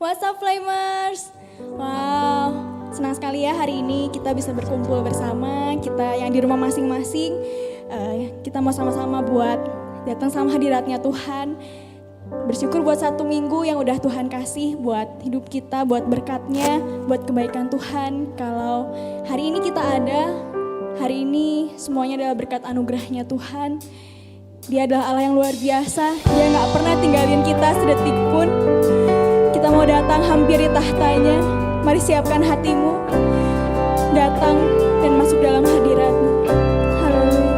What's up Flamers? Wow, senang sekali ya hari ini kita bisa berkumpul bersama, kita yang di rumah masing-masing. Kita mau sama-sama buat datang sama hadiratnya Tuhan. Bersyukur buat 1 minggu yang udah Tuhan kasih buat hidup kita, buat berkatnya, buat kebaikan Tuhan. Kalau hari ini kita ada, hari ini semuanya adalah berkat anugerahnya Tuhan. Dia adalah Allah yang luar biasa, dia gak pernah tinggalin kita sedetik pun. Kita mau datang hampiri tahtanya, mari siapkan hatimu, datang dan masuk dalam hadirat-Mu. Haleluya.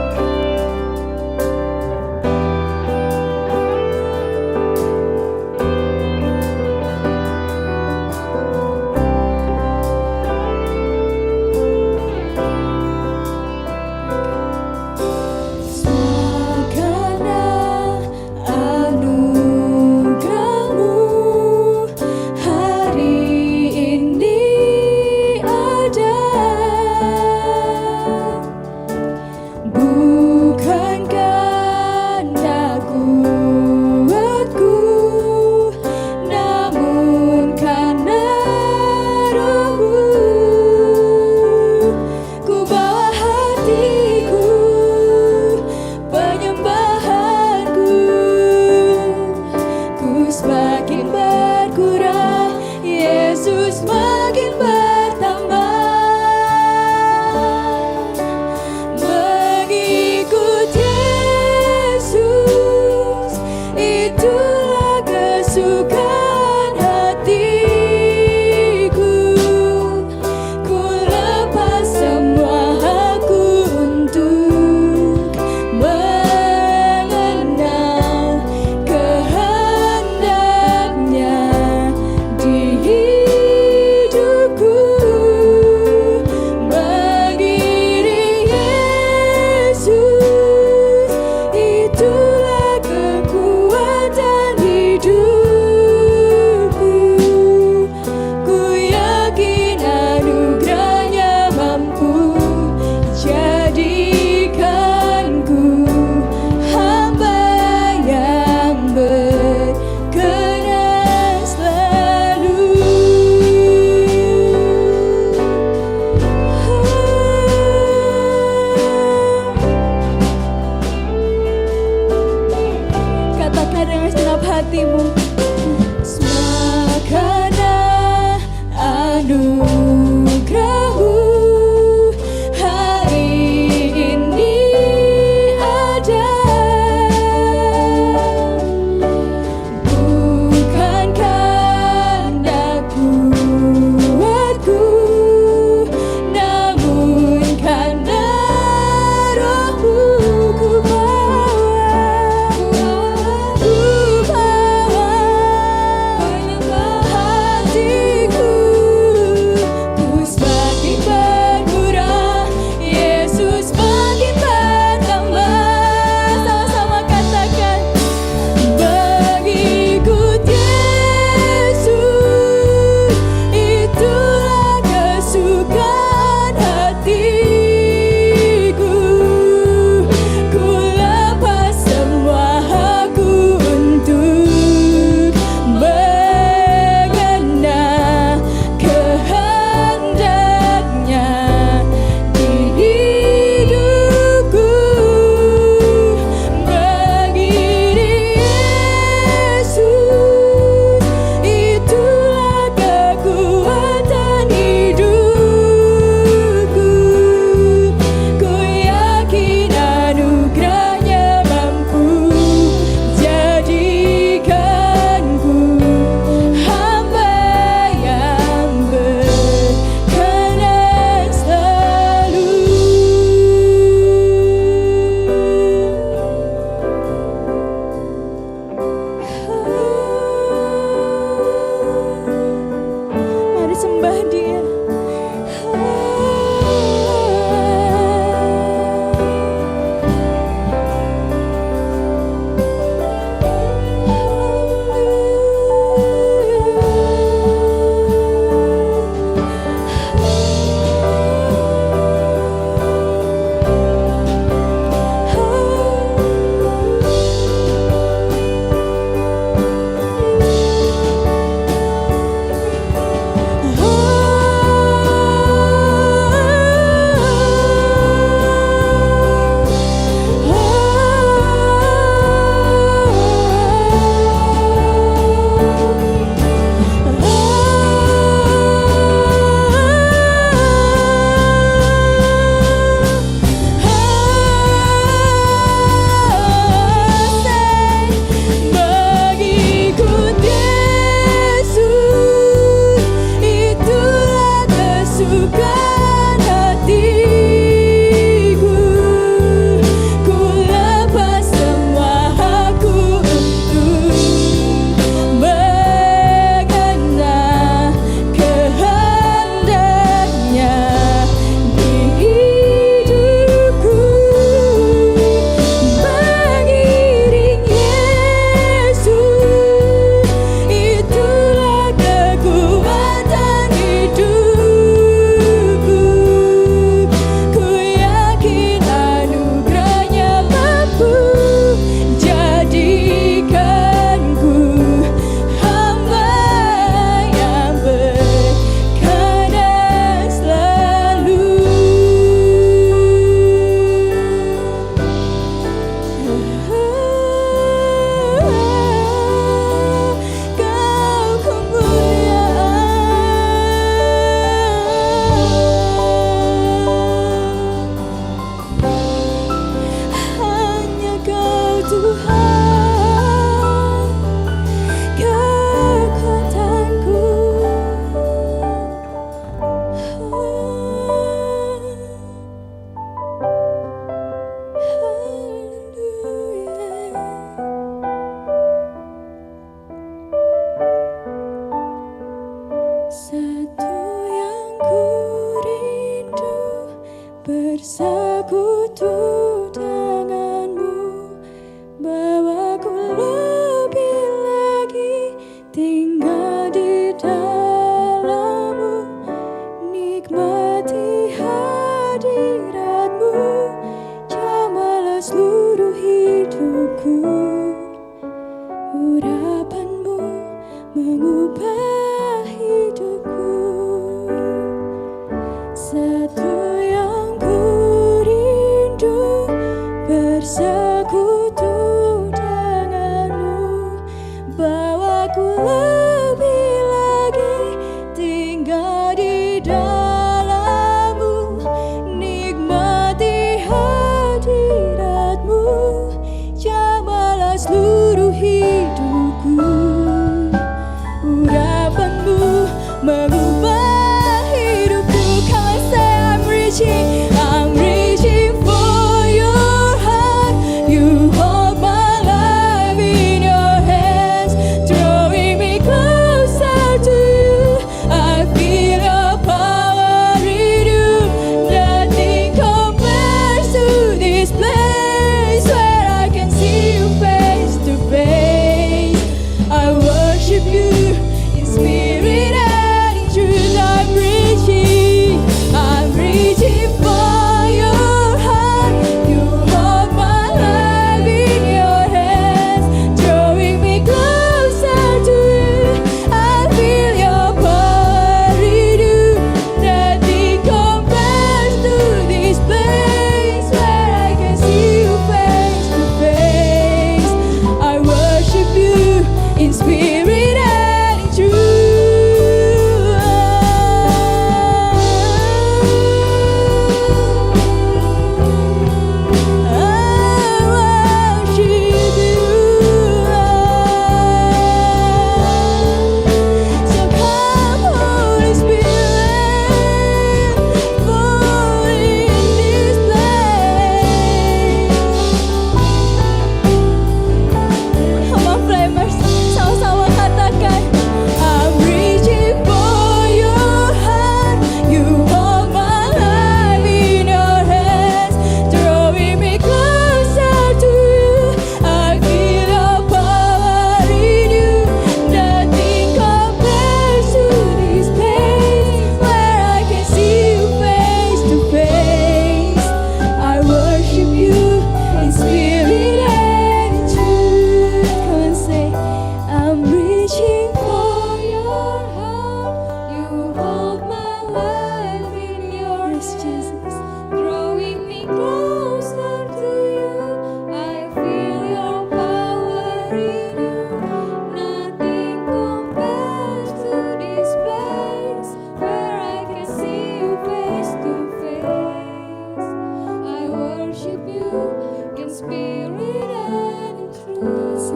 Satu yang ku rindu bersekutu denganmu, bawaku lebih lagi tinggal di dalammu, nikmati hadiratmu, jamalah seluruh hidupku. Urapanmu mengubah hidupku. Satu yang ku rindu bersekutu denganmu, bawaku lebih lagi tinggal di dalammu, nikmati hadiratmu, jamalah seluruh hidupku. Urapanmu mengubah hidupku. Come and say I'm reaching for your heart. You hold my life in your hands, drawing me closer to you. I feel your power in you. Nothing compares to this place where I can see you face to face. I worship you in spirit and in truth.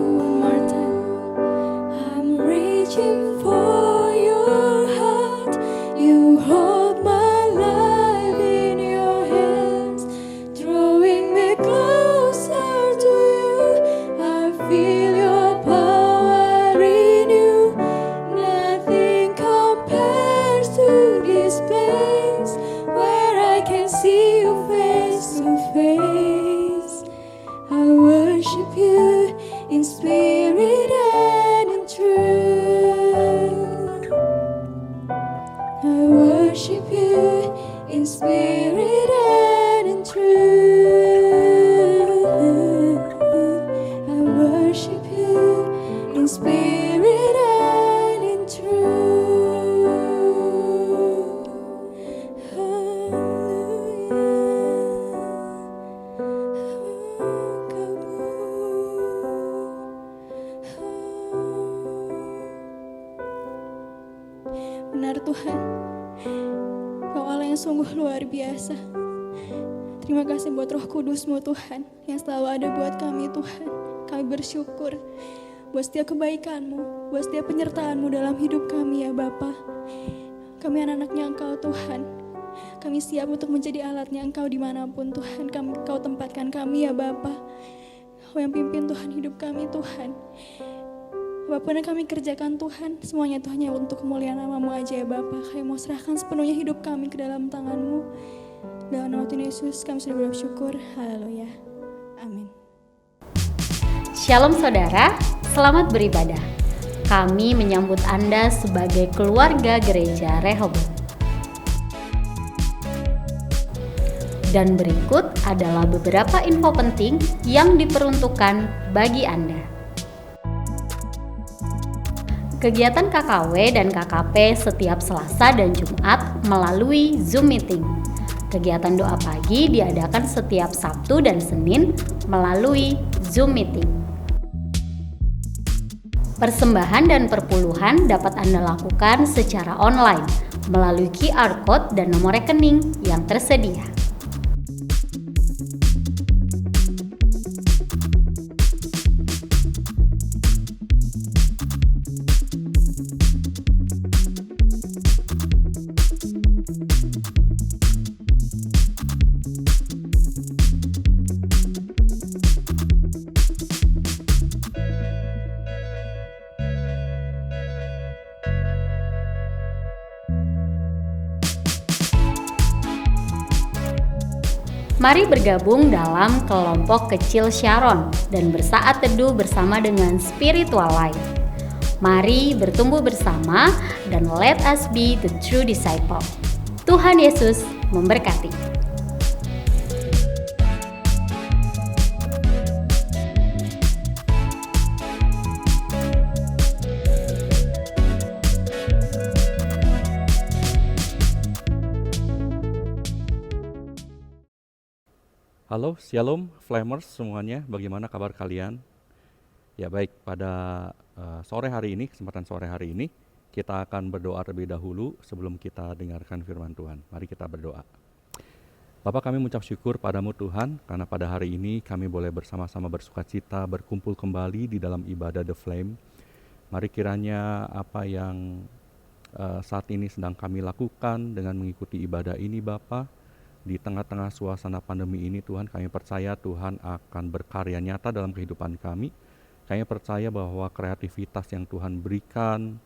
I'm reaching for your heart. You hold my life in your hands, drawing me closer to you. I feel your power in you. Nothing compares to this place where I can see you face to face. I worship you in spirit and in truth. Benar Tuhan, Kau Allah yang sungguh luar biasa. Terima kasih buat Roh Kudus-Mu Tuhan, yang selalu ada buat kami Tuhan. Kami bersyukur buat setiap kebaikan-Mu, buat setiap penyertaan-Mu dalam hidup kami ya Bapa. Kami anak-anaknya Engkau Tuhan. Kami siap untuk menjadi alatnya Engkau dimanapun Tuhan. Kau tempatkan kami ya Bapa. Kau yang pimpin Tuhan hidup kami Tuhan. Apapun yang kami kerjakan Tuhan, semuanya itu hanya untuk kemuliaan nama-Mu aja ya Bapa. Kami mau serahkan sepenuhnya hidup kami ke dalam tangan-Mu. Dalam nama Tuhan Yesus kami sudah bersyukur. Haleluya. Amin. Shalom saudara, selamat beribadah. Kami menyambut Anda sebagai keluarga gereja Rehoboth. Dan berikut adalah beberapa info penting yang diperuntukkan bagi Anda. Kegiatan KKW dan KKP setiap Selasa dan Jumat melalui Zoom Meeting. Kegiatan doa pagi diadakan setiap Sabtu dan Senin melalui Zoom Meeting. Persembahan dan perpuluhan dapat Anda lakukan secara online melalui QR Code dan nomor rekening yang tersedia. Mari bergabung dalam kelompok kecil Sharon dan bersaat teduh bersama dengan Spiritual Life. Mari bertumbuh bersama dan let us be the true disciple. Tuhan Yesus memberkati. Halo, Shalom, Flamers semuanya, bagaimana kabar kalian? Ya baik, pada kesempatan sore hari ini, kita akan berdoa terlebih dahulu sebelum kita dengarkan firman Tuhan. Mari kita berdoa. Bapak, kami mengucap syukur padamu Tuhan, karena pada hari ini kami boleh bersama-sama bersukacita, berkumpul kembali di dalam ibadah The Flame. Mari kiranya apa yang saat ini sedang kami lakukan dengan mengikuti ibadah ini Bapak, di tengah-tengah suasana pandemi ini Tuhan, kami percaya Tuhan akan berkarya nyata dalam kehidupan kami. Kami percaya bahwa kreativitas yang Tuhan berikan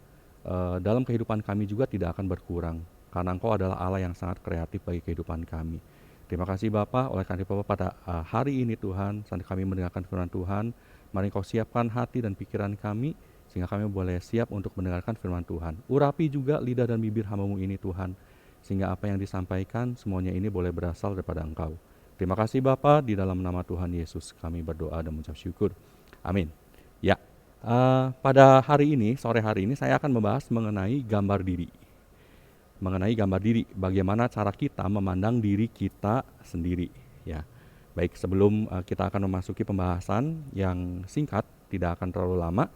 dalam kehidupan kami juga tidak akan berkurang, karena Engkau adalah Allah yang sangat kreatif bagi kehidupan kami. Terima kasih Bapa, oleh karena itu Bapa pada hari ini Tuhan, saat kami mendengarkan firman Tuhan, mari Engkau siapkan hati dan pikiran kami, sehingga kami boleh siap untuk mendengarkan firman Tuhan. Urapi juga lidah dan bibir hamba-Mu ini Tuhan, sehingga apa yang disampaikan semuanya ini boleh berasal daripada Engkau. Terima kasih Bapa, di dalam nama Tuhan Yesus kami berdoa dan mengucap syukur. Amin. Ya, pada hari ini, sore hari ini saya akan membahas mengenai gambar diri. Mengenai gambar diri, bagaimana cara kita memandang diri kita sendiri. Ya, baik, sebelum kita akan memasuki pembahasan yang singkat, tidak akan terlalu lama.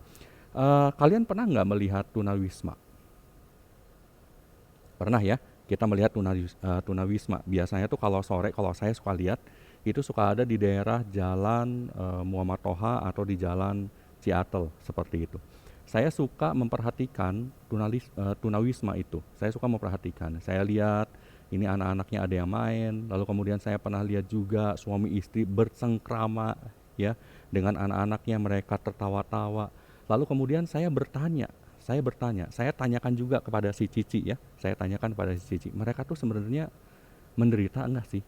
Kalian pernah nggak melihat tunawisma? Pernah ya? Kita melihat tunawisma. Biasanya tuh kalau sore, kalau saya suka lihat, itu suka ada di daerah Jalan Muhammad Toha atau di Jalan Ciatel, seperti itu. Saya suka memperhatikan tunawisma itu. Saya suka memperhatikan. Saya lihat ini anak-anaknya ada yang main, lalu kemudian saya pernah lihat juga suami istri bersengkrama ya dengan anak-anaknya, mereka tertawa-tawa. Lalu kemudian saya bertanya, saya tanyakan juga kepada si Cici ya. Saya tanyakan kepada si Cici, mereka tuh sebenarnya menderita enggak sih?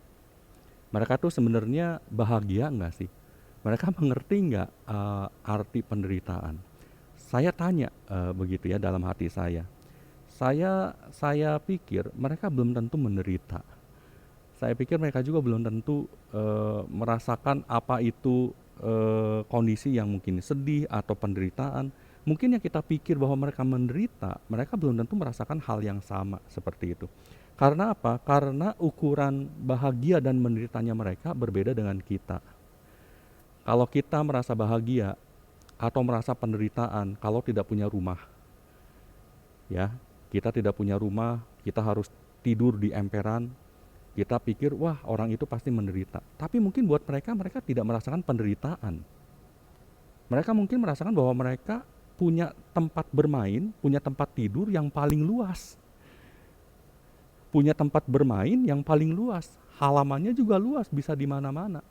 Mereka tuh sebenarnya bahagia enggak sih? Mereka mengerti enggak arti penderitaan? Saya tanya begitu ya dalam hati saya. Saya pikir mereka belum tentu menderita. Saya pikir mereka juga belum tentu merasakan apa itu kondisi yang mungkin sedih atau penderitaan. Mungkin yang kita pikir bahwa mereka menderita, mereka belum tentu merasakan hal yang sama seperti itu. Karena apa? Karena ukuran bahagia dan menderitanya mereka berbeda dengan kita. Kalau kita merasa bahagia atau merasa penderitaan kalau tidak punya rumah, ya, kita tidak punya rumah, kita harus tidur di emperan, kita pikir, wah orang itu pasti menderita. Tapi mungkin buat mereka, mereka tidak merasakan penderitaan. Mereka mungkin merasakan bahwa mereka punya tempat bermain, punya tempat tidur yang paling luas. Punya tempat bermain yang paling luas. Halamannya juga luas, bisa di mana-mana.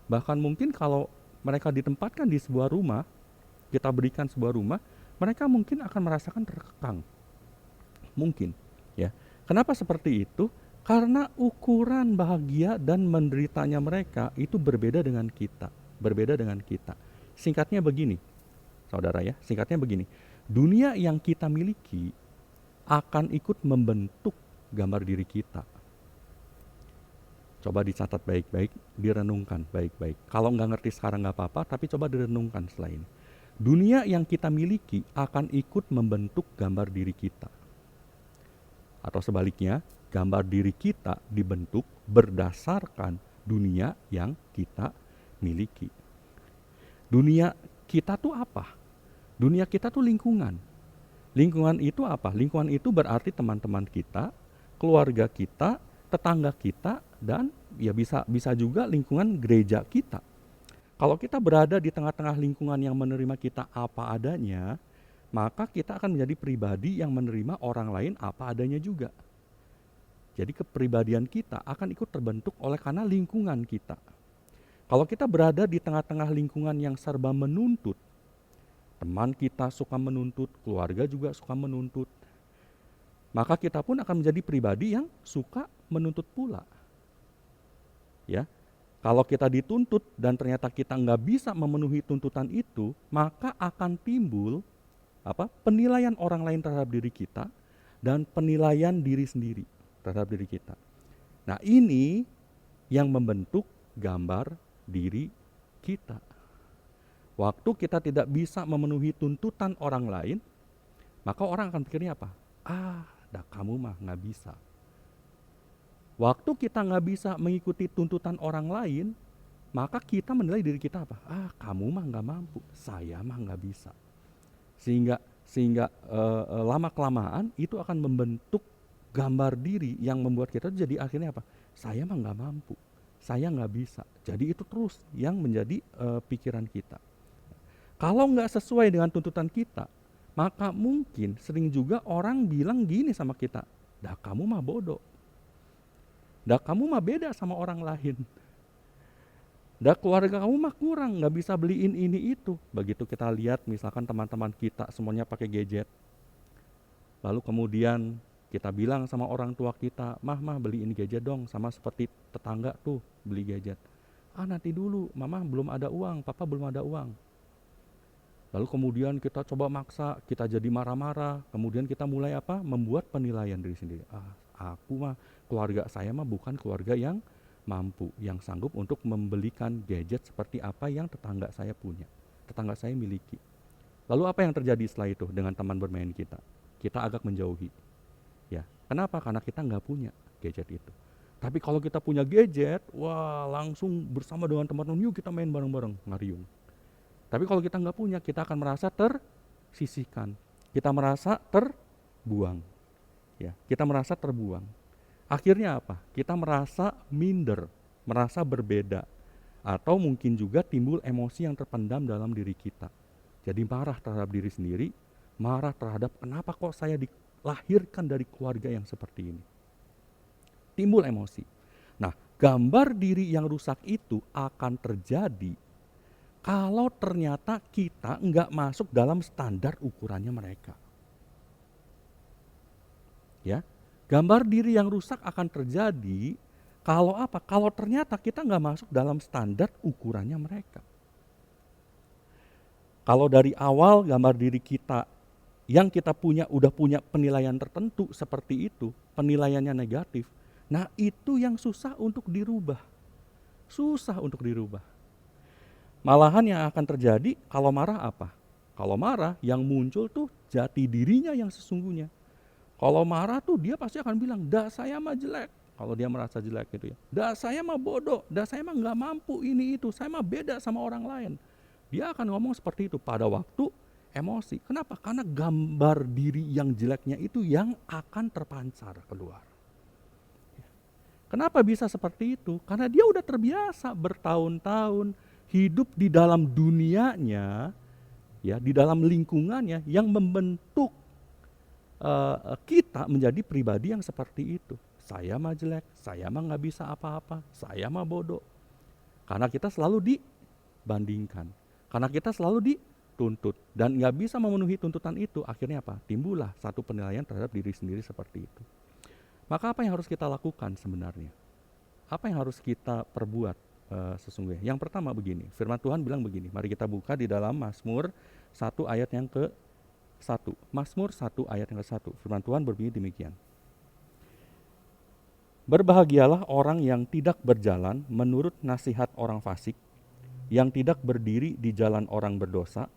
Bahkan mungkin kalau mereka ditempatkan di sebuah rumah, kita berikan sebuah rumah, mereka mungkin akan merasakan terkekang. Mungkin, ya. Kenapa seperti itu? Karena ukuran bahagia dan menderitanya mereka itu berbeda dengan kita, berbeda dengan kita. Singkatnya begini, saudara ya, singkatnya begini. Dunia yang kita miliki akan ikut membentuk gambar diri kita. Coba dicatat baik-baik, direnungkan baik-baik. Kalau nggak ngerti sekarang nggak apa-apa, tapi coba direnungkan setelah ini. Dunia yang kita miliki akan ikut membentuk gambar diri kita. Atau sebaliknya, gambar diri kita dibentuk berdasarkan dunia yang kita miliki. Dunia kita tuh apa? Dunia kita tuh lingkungan. Lingkungan itu apa? Lingkungan itu berarti teman-teman kita, keluarga kita, tetangga kita, dan ya bisa juga lingkungan gereja kita. Kalau kita berada di tengah-tengah lingkungan yang menerima kita apa adanya, maka kita akan menjadi pribadi yang menerima orang lain apa adanya juga. Jadi kepribadian kita akan ikut terbentuk oleh karena lingkungan kita. Kalau kita berada di tengah-tengah lingkungan yang serba menuntut, teman kita suka menuntut, keluarga juga suka menuntut, maka kita pun akan menjadi pribadi yang suka menuntut pula. Ya, kalau kita dituntut dan ternyata kita nggak bisa memenuhi tuntutan itu, maka akan timbul penilaian orang lain terhadap diri kita dan penilaian diri sendiri terhadap diri kita. Nah, ini yang membentuk gambar diri kita. Waktu kita tidak bisa memenuhi tuntutan orang lain, maka orang akan pikirnya apa? Dah kamu mah nggak bisa. Waktu kita nggak bisa mengikuti tuntutan orang lain, maka kita menilai diri kita apa? Kamu mah nggak mampu, saya mah nggak bisa. Sehingga lama kelamaan itu akan membentuk gambar diri yang membuat kita jadi akhirnya apa? Saya mah nggak mampu, saya nggak bisa. Jadi itu terus yang menjadi pikiran kita. Kalau nggak sesuai dengan tuntutan kita, maka mungkin sering juga orang bilang gini sama kita, dah kamu mah bodoh, dah kamu mah beda sama orang lain, dah keluarga kamu mah kurang, nggak bisa beliin ini itu. Begitu kita lihat misalkan teman-teman kita semuanya pakai gadget, lalu kemudian kita bilang sama orang tua kita, mah beliin gadget dong, sama seperti tetangga tuh beli gadget. Nanti dulu, mama belum ada uang, papa belum ada uang. Lalu kemudian kita coba maksa, kita jadi marah-marah, kemudian kita mulai membuat penilaian diri sendiri. Aku mah, keluarga saya mah bukan keluarga yang mampu, yang sanggup untuk membelikan gadget seperti apa yang tetangga saya punya, tetangga saya miliki. Lalu apa yang terjadi setelah itu dengan teman bermain kita? Kita agak menjauhi. Ya, kenapa? Karena kita nggak punya gadget itu. Tapi kalau kita punya gadget, wah langsung bersama dengan teman-teman, yuk kita main bareng-bareng, ngariung. Tapi kalau kita nggak punya, kita akan merasa tersisihkan. Kita merasa terbuang. Ya, kita merasa terbuang. Akhirnya apa? Kita merasa minder, merasa berbeda. Atau mungkin juga timbul emosi yang terpendam dalam diri kita. Jadi marah terhadap diri sendiri, marah terhadap kenapa kok saya dilahirkan dari keluarga yang seperti ini. Timbul emosi. Nah, gambar diri yang rusak itu akan terjadi kalau ternyata kita nggak masuk dalam standar ukurannya mereka. Ya, gambar diri yang rusak akan terjadi kalau apa? Kalau ternyata kita nggak masuk dalam standar ukurannya mereka. Kalau dari awal gambar diri kita yang kita punya udah punya penilaian tertentu seperti itu, penilaiannya negatif. Nah, itu yang susah untuk dirubah. Susah untuk dirubah. Malahan yang akan terjadi kalau marah apa? Kalau marah yang muncul tuh jati dirinya yang sesungguhnya. Kalau marah tuh dia pasti akan bilang, dah saya mah jelek. Kalau dia merasa jelek gitu ya. Dah saya mah bodoh, dah saya mah nggak mampu ini itu, saya mah beda sama orang lain. Dia akan ngomong seperti itu pada waktu emosi. Kenapa? Karena gambar diri yang jeleknya itu yang akan terpancar keluar. Kenapa bisa seperti itu? Karena dia udah terbiasa bertahun-tahun hidup di dalam dunianya, ya, di dalam lingkungannya yang membentuk kita menjadi pribadi yang seperti itu. Saya mah jelek, saya mah nggak bisa apa-apa, saya mah bodoh. Karena kita selalu dibandingkan, karena kita selalu dituntut dan nggak bisa memenuhi tuntutan itu, akhirnya apa? Timbullah satu penilaian terhadap diri sendiri seperti itu. Maka apa yang harus kita lakukan sebenarnya? Apa yang harus kita perbuat sesungguhnya? Yang pertama begini, firman Tuhan bilang begini, mari kita buka di dalam Mazmur 1 ayat yang ke-1. Mazmur 1 ayat yang ke-1, firman Tuhan berbunyi demikian. Berbahagialah orang yang tidak berjalan menurut nasihat orang fasik, yang tidak berdiri di jalan orang berdosa,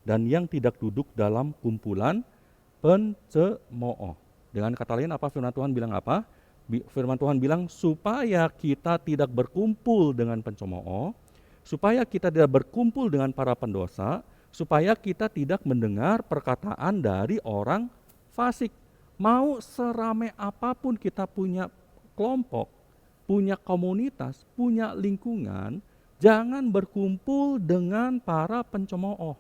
dan yang tidak duduk dalam kumpulan pencemooh. Dengan kata lain apa firman Tuhan bilang apa? Firman Tuhan bilang supaya kita tidak berkumpul dengan pencemooh, supaya kita tidak berkumpul dengan para pendosa, supaya kita tidak mendengar perkataan dari orang fasik. Mau serame apapun kita punya kelompok, punya komunitas, punya lingkungan, jangan berkumpul dengan para pencemooh,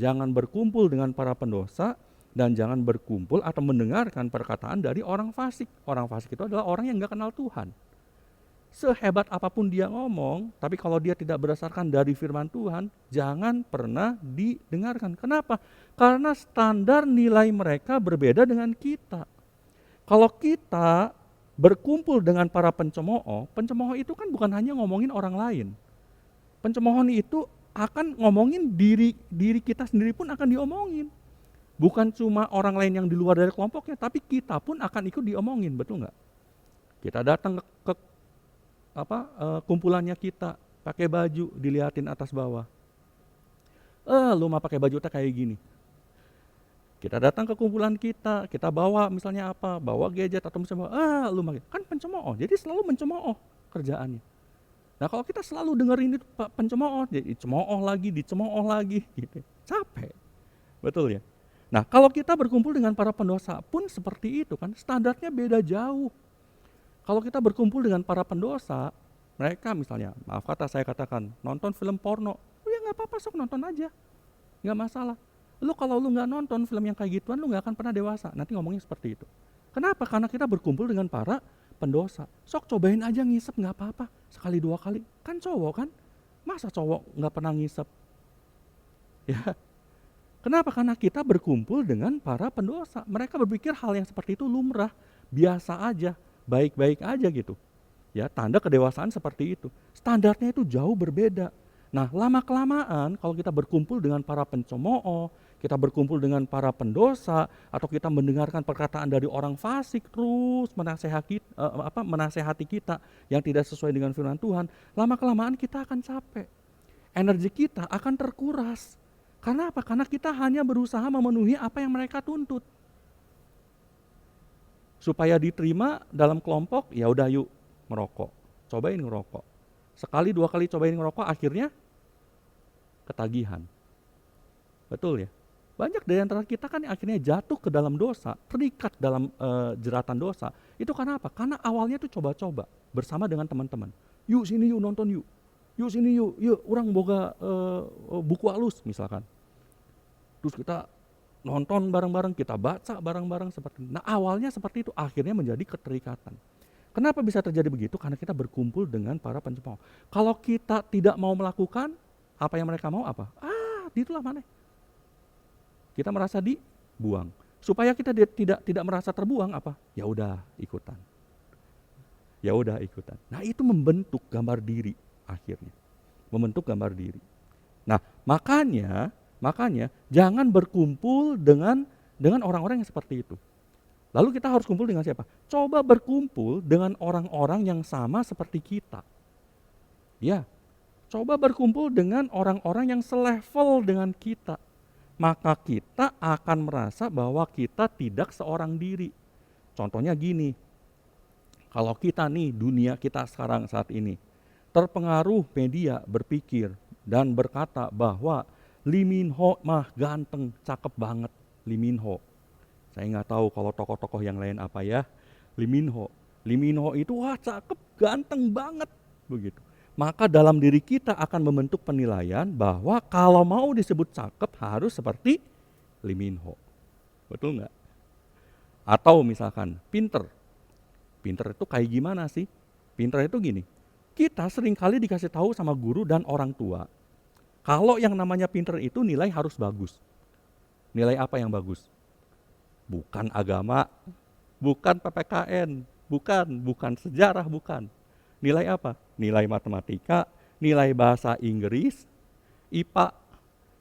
jangan berkumpul dengan para pendosa, dan jangan berkumpul atau mendengarkan perkataan dari orang fasik. Orang fasik itu adalah orang yang gak kenal Tuhan. Sehebat apapun dia ngomong, tapi kalau dia tidak berdasarkan dari firman Tuhan, jangan pernah didengarkan. Kenapa? Karena standar nilai mereka berbeda dengan kita. Kalau kita berkumpul dengan para pencemooh itu kan bukan hanya ngomongin orang lain. Pencemooh itu akan ngomongin diri kita sendiri pun akan diomongin. Bukan cuma orang lain yang di luar dari kelompoknya, tapi kita pun akan ikut diomongin, betul nggak? Kita datang ke kumpulannya kita, pakai baju, dilihatin atas bawah. Lu mah pakai baju kayak gini. Kita datang ke kumpulan kita bawa misalnya apa, bawa gadget atau misalnya lu kan pencemooh, jadi selalu mencemooh kerjaannya. Nah kalau kita selalu dengerin itu pencemooh, jadi dicemooh lagi, gitu, capek, betul ya? Nah kalau kita berkumpul dengan para pendosa pun seperti itu kan, standarnya beda jauh. Kalau kita berkumpul dengan para pendosa, mereka misalnya, maaf kata saya katakan, nonton film porno, ya nggak apa-apa, sok nonton aja, nggak masalah. Kalau lu nggak nonton film yang kayak gituan, lu nggak akan pernah dewasa. Nanti ngomongnya seperti itu. Kenapa? Karena kita berkumpul dengan para pendosa. Sok cobain aja ngisep, nggak apa-apa, sekali dua kali. Kan cowok kan, masa cowok nggak pernah ngisep? Ya. Kenapa? Karena kita berkumpul dengan para pendosa. Mereka berpikir hal yang seperti itu lumrah, biasa aja, baik-baik aja gitu. Ya, tanda kedewasaan seperti itu. Standarnya itu jauh berbeda. Nah, lama-kelamaan kalau kita berkumpul dengan para pencemooh, kita berkumpul dengan para pendosa, atau kita mendengarkan perkataan dari orang fasik terus menasehati kita yang tidak sesuai dengan firman Tuhan, lama-kelamaan kita akan capek. Energi kita akan terkuras. Karena apa? Karena kita hanya berusaha memenuhi apa yang mereka tuntut. Supaya diterima dalam kelompok, ya udah yuk merokok. Cobain ngerokok. Sekali dua kali cobain ngerokok, akhirnya ketagihan. Betul ya? Banyak dari antara kita kan yang akhirnya jatuh ke dalam dosa, terikat dalam jeratan dosa. Itu karena apa? Karena awalnya tuh coba-coba bersama dengan teman-teman. Yuk sini yuk nonton yuk. Yuk sini yuk orang boga buku halus misalkan. Terus kita nonton bareng-bareng, kita baca bareng-bareng seperti itu. Nah awalnya seperti itu, akhirnya menjadi keterikatan. Kenapa bisa terjadi begitu? Karena kita berkumpul dengan para pencemooh. Kalau kita tidak mau melakukan apa yang mereka mau, apa? Itulah mana? Kita merasa dibuang. Supaya kita tidak merasa terbuang, apa? Ya udah ikutan. Nah itu membentuk gambar diri akhirnya. Membentuk gambar diri. Nah makanya jangan berkumpul dengan orang-orang yang seperti itu. Lalu kita harus kumpul dengan siapa? Coba berkumpul dengan orang-orang yang sama seperti kita. Ya, coba berkumpul dengan orang-orang yang selevel dengan kita. Maka kita akan merasa bahwa kita tidak seorang diri. Contohnya gini, kalau kita nih, dunia kita sekarang saat ini, terpengaruh media berpikir dan berkata bahwa Lee Min Ho mah ganteng, cakep banget. Lee Min Ho. Saya nggak tahu kalau tokoh-tokoh yang lain apa ya. Lee Min Ho itu wah cakep, ganteng banget. Begitu. Maka dalam diri kita akan membentuk penilaian bahwa kalau mau disebut cakep harus seperti Lee Min Ho. Betul nggak? Atau misalkan pinter. Pinter itu kayak gimana sih? Pinter itu gini. Kita seringkali dikasih tahu sama guru dan orang tua Kalau yang namanya pinter itu nilai harus bagus. Nilai apa yang bagus? Bukan agama, bukan PPKN, bukan sejarah, bukan. Nilai apa? Nilai matematika, nilai bahasa Inggris, IPA,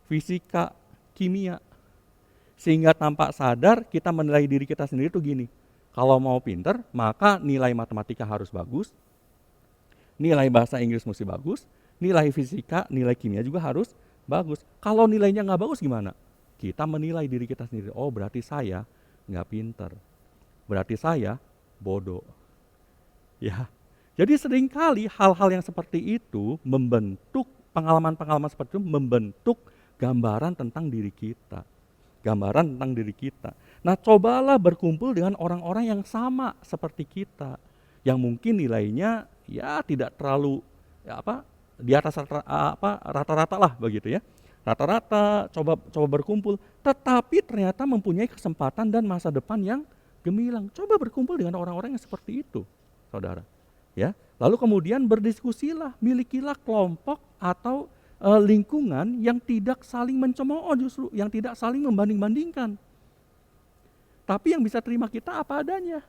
fisika, kimia. Sehingga tanpa sadar kita menilai diri kita sendiri tuh gini. Kalau mau pinter, maka nilai matematika harus bagus, nilai bahasa Inggris mesti bagus, nilai fisika, nilai kimia juga harus bagus. Kalau nilainya nggak bagus gimana? Kita menilai diri kita sendiri. Oh, berarti saya nggak pinter. Berarti saya bodoh. Ya. Jadi seringkali hal-hal yang seperti itu membentuk pengalaman-pengalaman seperti itu membentuk gambaran tentang diri kita. Gambaran tentang diri kita. Nah, cobalah berkumpul dengan orang-orang yang sama seperti kita, yang mungkin nilainya ya tidak terlalu di atas rata-rata lah begitu ya. Rata-rata coba berkumpul, tetapi ternyata mempunyai kesempatan dan masa depan yang gemilang. Coba berkumpul dengan orang-orang yang seperti itu, saudara. Ya, lalu kemudian berdiskusilah, milikilah kelompok atau lingkungan yang tidak saling mencemooh, justru yang tidak saling membanding-bandingkan. Tapi yang bisa terima kita apa adanya.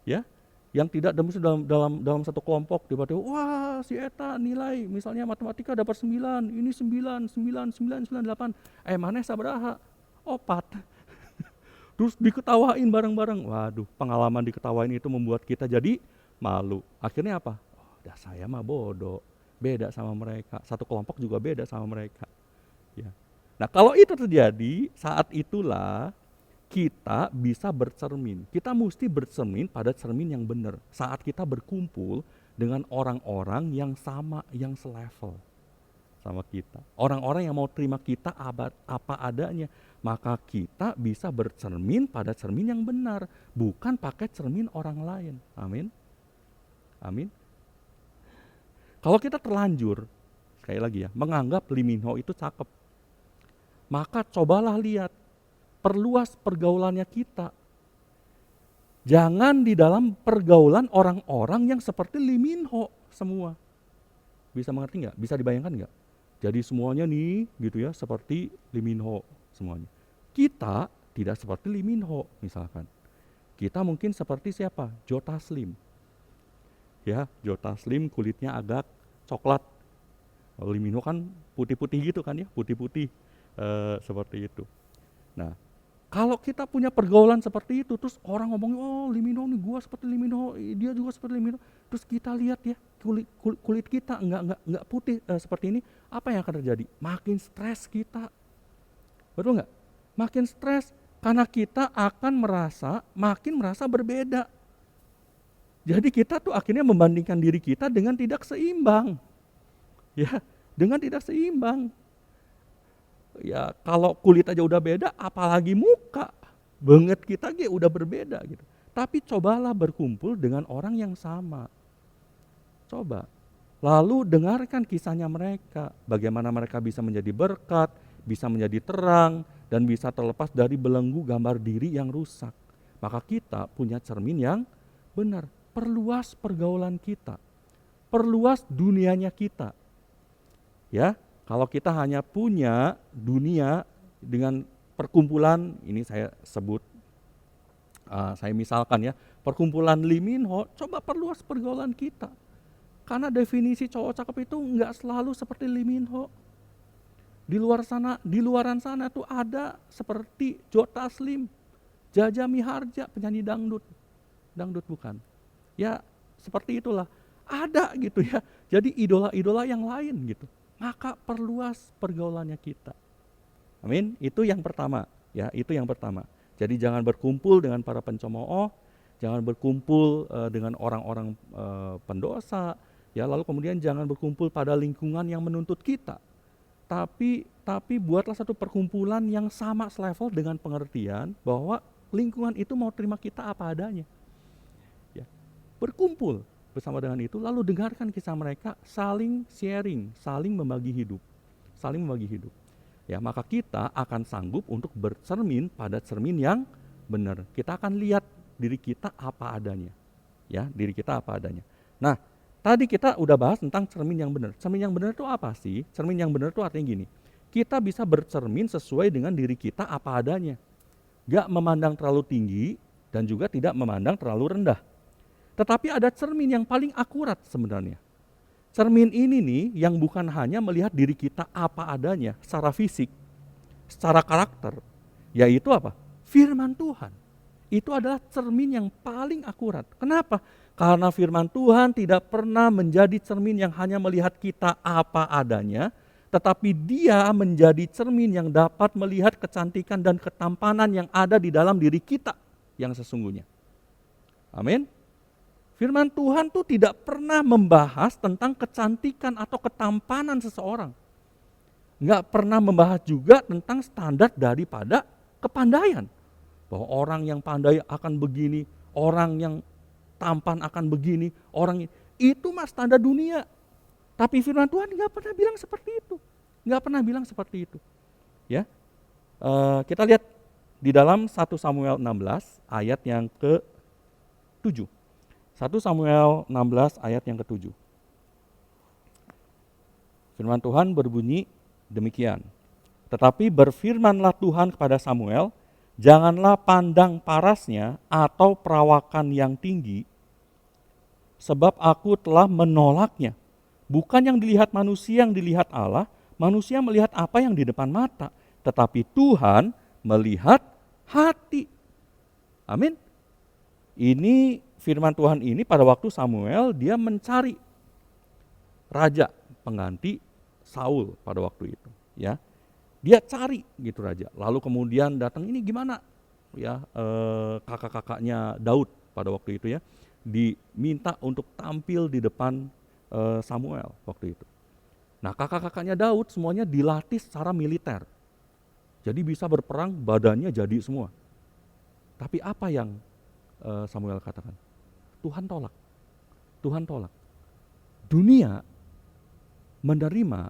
Ya, yang tidak dalam satu kelompok tiba-tiba wah si eta nilai misalnya matematika dapat 9, ini 9, 9, 9, 9, 8. Maneh sabaraha? 4. Terus diketawain bareng-bareng. Waduh, pengalaman diketawain itu membuat kita jadi malu. Akhirnya apa? Oh, dah saya mah bodoh. Beda sama mereka. Satu kelompok juga beda sama mereka. Ya. Nah, kalau itu terjadi, saat itulah kita bisa bercermin. Kita mesti bercermin pada cermin yang benar. Saat kita berkumpul dengan orang-orang yang sama, yang selevel sama kita. Orang-orang yang mau terima kita apa adanya. Maka kita bisa bercermin pada cermin yang benar. Bukan pakai cermin orang lain. Amin. Amin. Kalau kita terlanjur, sekali lagi ya, menganggap Lee Min Ho itu cakep, maka cobalah lihat, perluas pergaulannya kita. Jangan di dalam pergaulan orang-orang yang seperti Lee Min Ho semua. Bisa mengerti nggak? Bisa dibayangkan nggak? Jadi semuanya nih gitu ya, seperti Lee Min Ho semuanya. Kita tidak seperti Lee Min Ho misalkan. Kita mungkin seperti siapa? Joe Taslim. Ya, Joe Taslim kulitnya agak coklat. Kalau Lee Min Ho kan putih-putih gitu kan ya, putih-putih seperti itu. Nah, kalau kita punya pergaulan seperti itu, terus orang ngomongin, oh Lee Min Ho nih, gua seperti Lee Min Ho, dia juga seperti Lee Min Ho. Terus kita lihat ya, kulit kita enggak putih seperti ini, apa yang akan terjadi? Makin stres kita. Betul nggak? Makin stres, karena kita akan makin merasa berbeda. Jadi kita tuh akhirnya membandingkan diri kita dengan tidak seimbang. Ya, dengan tidak seimbang. Ya, kalau kulit aja udah beda, apalagi muka. Banget kita udah berbeda gitu. Tapi cobalah berkumpul dengan orang yang sama. Coba. Lalu dengarkan kisahnya mereka. Bagaimana mereka bisa menjadi berkat, bisa menjadi terang, dan bisa terlepas dari belenggu gambar diri yang rusak. Maka kita punya cermin yang benar. Perluas pergaulan kita, perluas dunianya kita. Ya, kalau kita hanya punya dunia dengan perkumpulan, ini saya sebut, saya misalkan ya, perkumpulan Lee Min Ho, coba perluas pergaulan kita. Karena definisi cowok cakep itu nggak selalu seperti Lee Min Ho. Di luaran sana tuh ada seperti Joe Taslim, Jaja Miharja, penyanyi dangdut bukan. Ya seperti itulah, ada gitu ya. Jadi idola-idola yang lain gitu. Maka perluas pergaulannya kita. Amin. Itu yang pertama, ya, itu yang pertama. Jadi jangan berkumpul dengan para pencemooh, jangan berkumpul dengan orang-orang pendosa, ya, lalu kemudian jangan berkumpul pada lingkungan yang menuntut kita. Tapi buatlah satu perkumpulan yang sama selevel dengan pengertian bahwa lingkungan itu mau terima kita apa adanya. Berkumpul bersama dengan itu, lalu dengarkan kisah mereka, saling sharing, saling membagi hidup. Ya, maka kita akan sanggup untuk bercermin pada cermin yang benar. Kita akan lihat diri kita apa adanya. Ya, diri kita apa adanya. Nah, Tadi kita udah bahas tentang cermin yang benar. Cermin yang benar itu apa sih? Cermin yang benar itu artinya gini, kita bisa bercermin sesuai dengan diri kita apa adanya. Gak memandang terlalu tinggi dan juga tidak memandang terlalu rendah. Tetapi ada cermin yang paling akurat sebenarnya. Cermin ini nih yang bukan hanya melihat diri kita apa adanya secara fisik, secara karakter, yaitu apa? Firman Tuhan. Itu adalah cermin yang paling akurat. Kenapa? Karena firman Tuhan tidak pernah menjadi cermin yang hanya melihat kita apa adanya, tetapi dia menjadi cermin yang dapat melihat kecantikan dan ketampanan yang ada di dalam diri kita yang sesungguhnya. Amin. Firman Tuhan tuh tidak pernah membahas tentang kecantikan atau ketampanan seseorang. Nggak pernah membahas juga tentang standar daripada kepandaian. Bahwa orang yang pandai akan begini, orang yang tampan akan begini, orang itu mah standar dunia. Tapi firman Tuhan nggak pernah bilang seperti itu. Nggak pernah bilang seperti itu. Ya, kita lihat di dalam 1 Samuel 16 ayat yang ke-7. 1 Samuel 16 ayat yang ke-7. Firman Tuhan berbunyi demikian. Tetapi berfirmanlah Tuhan kepada Samuel, janganlah pandang parasnya atau perawakan yang tinggi, sebab aku telah menolaknya. Bukan yang dilihat manusia yang dilihat Allah, manusia melihat apa yang di depan mata, tetapi Tuhan melihat hati. Amin. Ini firman Tuhan ini pada waktu Samuel dia mencari raja pengganti Saul pada waktu itu, ya. Dia cari gitu raja. Lalu kemudian datang ini gimana? Ya, kakak-kakaknya Daud pada waktu itu ya diminta untuk tampil di depan Samuel waktu itu. Nah, kakak-kakaknya Daud semuanya dilatih secara militer. Jadi bisa berperang, badannya jadi semua. Tapi apa yang Samuel katakan? Tuhan tolak. Tuhan tolak. Dunia menerima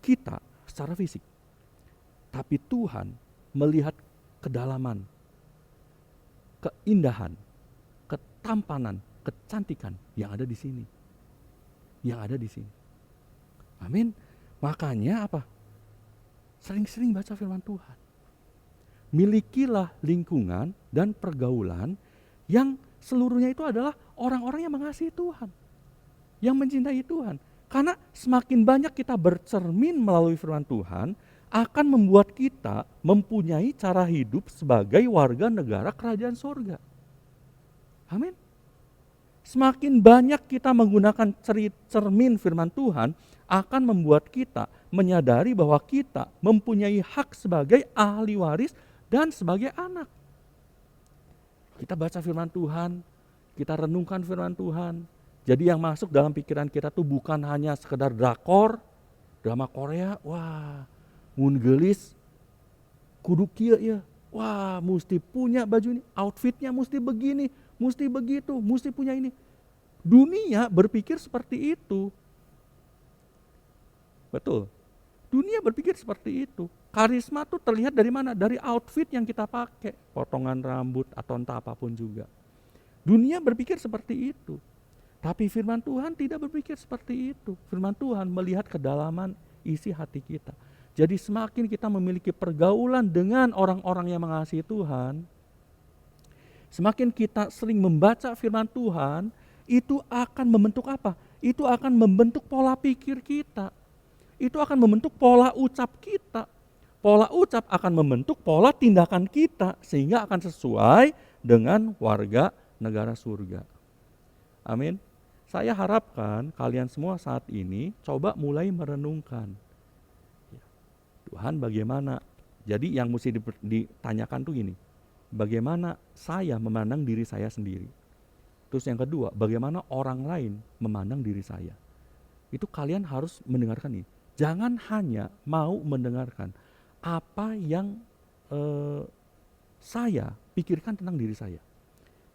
kita secara fisik. Tapi Tuhan melihat kedalaman, keindahan, ketampanan, kecantikan yang ada di sini. Yang ada di sini. Amin. Makanya apa? Sering-sering baca firman Tuhan. Milikilah lingkungan dan pergaulan yang seluruhnya itu adalah orang-orang yang mengasihi Tuhan. Yang mencintai Tuhan. Karena semakin banyak kita bercermin melalui firman Tuhan, akan membuat kita mempunyai cara hidup sebagai warga negara kerajaan sorga. Amin. Semakin banyak kita menggunakan cermin firman Tuhan, akan membuat kita menyadari bahwa kita mempunyai hak sebagai ahli waris dan sebagai anak. Kita baca firman Tuhan, kita renungkan firman Tuhan. Jadi yang masuk dalam pikiran kita tuh bukan hanya sekedar drakor, drama Korea, wah, mun gelis, kudu kieu ya, wah, mesti punya baju ini, outfitnya mesti begini, mesti begitu, mesti punya ini. Dunia berpikir seperti itu. Betul. Dunia berpikir seperti itu. Karisma tuh terlihat dari mana? Dari outfit yang kita pakai, potongan rambut atau entah apapun juga. Dunia berpikir seperti itu. Tapi firman Tuhan tidak berpikir seperti itu. Firman Tuhan melihat kedalaman isi hati kita. Jadi semakin kita memiliki pergaulan dengan orang-orang yang mengasihi Tuhan, semakin kita sering membaca firman Tuhan, itu akan membentuk apa? Itu akan membentuk pola pikir kita. Itu akan membentuk pola ucap kita. Pola ucap akan membentuk pola tindakan kita sehingga akan sesuai dengan warga negara surga. Amin. Saya harapkan kalian semua saat ini coba mulai merenungkan. Tuhan bagaimana? Jadi yang mesti ditanyakan tuh gini, bagaimana saya memandang diri saya sendiri? Terus yang kedua, bagaimana orang lain memandang diri saya? Itu kalian harus mendengarkan ini. Jangan hanya mau mendengarkan apa yang saya pikirkan tentang diri saya.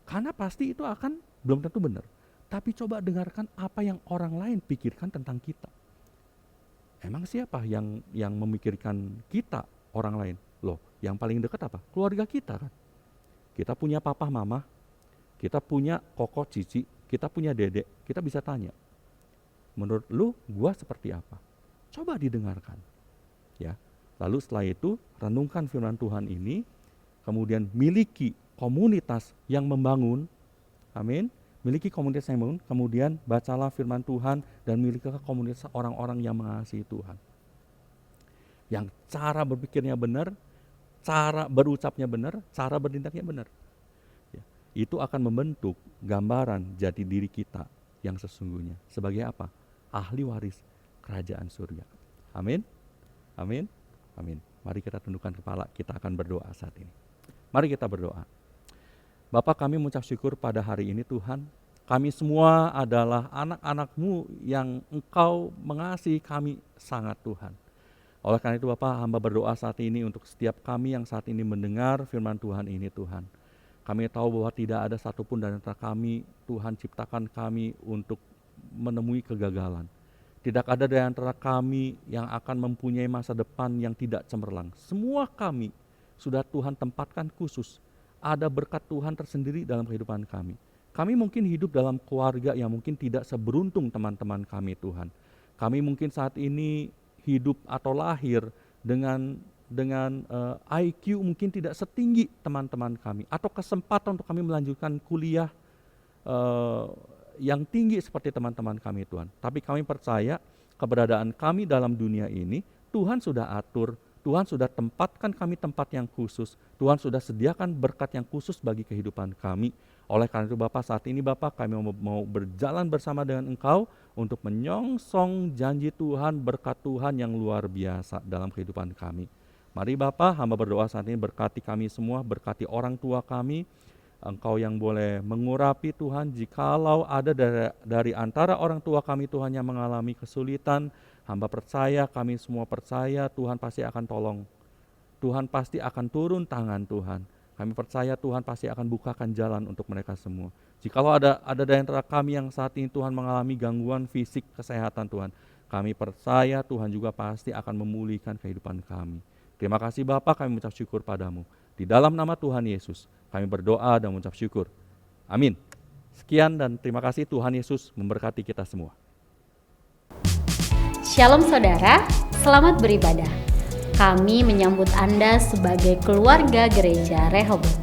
Karena pasti itu akan belum tentu benar. Tapi coba dengarkan apa yang orang lain pikirkan tentang kita. Emang siapa yang memikirkan kita orang lain? Loh, yang paling dekat apa? Keluarga kita kan. Kita punya papa mama, kita punya koko cici, kita punya dedek, kita bisa tanya, menurut lu gua seperti apa? Coba didengarkan. Ya. Lalu setelah itu renungkan firman Tuhan ini, kemudian miliki komunitas yang membangun. Amin. Miliki komunitas yang membangun, kemudian bacalah firman Tuhan dan milikilah komunitas orang-orang yang mengasihi Tuhan. Yang cara berpikirnya benar, cara berucapnya benar, cara bertindaknya benar. Ya. Itu akan membentuk gambaran jati diri kita yang sesungguhnya. Sebagai apa? Ahli waris kerajaan surga. Amin. Amin. Amin. Mari kita tundukkan kepala, kita akan berdoa saat ini. Mari kita berdoa. Bapa, kami mengucap syukur pada hari ini Tuhan. Kami semua adalah anak-anak-Mu yang Engkau mengasihi kami sangat Tuhan. Oleh karena itu Bapa, hamba berdoa saat ini untuk setiap kami yang saat ini mendengar firman Tuhan ini Tuhan. Kami tahu bahwa tidak ada satupun dari antara kami, Tuhan ciptakan kami untuk menemui kegagalan. Tidak ada dari antara kami yang akan mempunyai masa depan yang tidak cemerlang. Semua kami sudah Tuhan tempatkan khusus. Ada berkat Tuhan tersendiri dalam kehidupan kami. Kami mungkin hidup dalam keluarga yang mungkin tidak seberuntung teman-teman kami Tuhan. Kami mungkin saat ini hidup atau lahir dengan IQ mungkin tidak setinggi teman-teman kami. Atau kesempatan untuk kami melanjutkan kuliah yang tinggi seperti teman-teman kami Tuhan. Tapi kami percaya keberadaan kami dalam dunia ini Tuhan sudah atur, Tuhan sudah tempatkan kami tempat yang khusus, Tuhan sudah sediakan berkat yang khusus bagi kehidupan kami. Oleh karena itu Bapak, saat ini Bapak kami mau berjalan bersama dengan Engkau untuk menyongsong janji Tuhan, berkat Tuhan yang luar biasa dalam kehidupan kami. Mari Bapak, hamba berdoa saat ini berkati kami semua, berkati orang tua kami. Engkau yang boleh mengurapi Tuhan, jikalau ada dari antara orang tua kami Tuhan yang mengalami kesulitan, hamba percaya, kami semua percaya Tuhan pasti akan tolong. Tuhan pasti akan turun tangan Tuhan. Kami percaya Tuhan pasti akan bukakan jalan untuk mereka semua. Jikalau ada dari antara kami yang saat ini Tuhan mengalami gangguan fisik kesehatan Tuhan, kami percaya Tuhan juga pasti akan memulihkan kehidupan kami. Terima kasih Bapa, kami mengucap syukur padamu. Di dalam nama Tuhan Yesus, kami berdoa dan mengucap syukur. Amin. Sekian dan terima kasih, Tuhan Yesus memberkati kita semua. Shalom saudara, selamat beribadah. Kami menyambut Anda sebagai keluarga Gereja Rehoboth.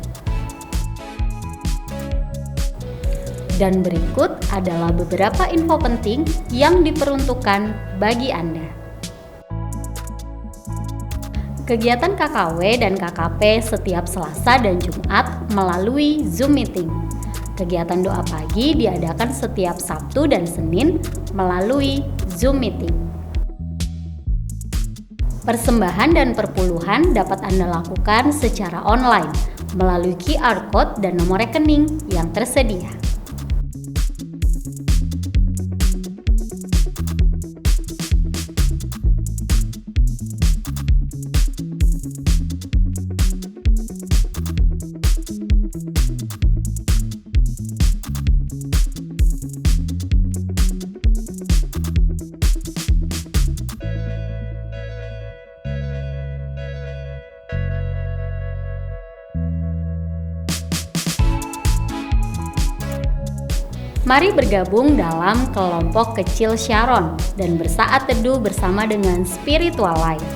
Dan berikut adalah beberapa info penting yang diperuntukkan bagi Anda. Kegiatan KKW dan KKP setiap Selasa dan Jumat melalui Zoom Meeting. Kegiatan doa pagi diadakan setiap Sabtu dan Senin melalui Zoom Meeting. Persembahan dan perpuluhan dapat Anda lakukan secara online melalui QR Code dan nomor rekening yang tersedia. Mari bergabung dalam kelompok kecil Sharon dan bersaat teduh bersama dengan Spiritual Life.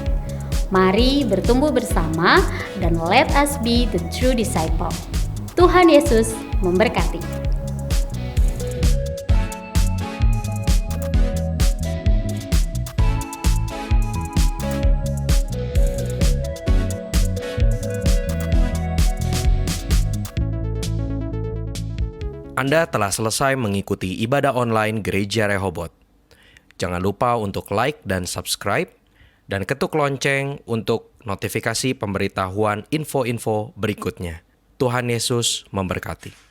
Mari bertumbuh bersama dan let us be the true disciple. Tuhan Yesus memberkati. Anda telah selesai mengikuti ibadah online Gereja Rehoboth. Jangan lupa untuk like dan subscribe, dan ketuk lonceng untuk notifikasi pemberitahuan info-info berikutnya. Tuhan Yesus memberkati.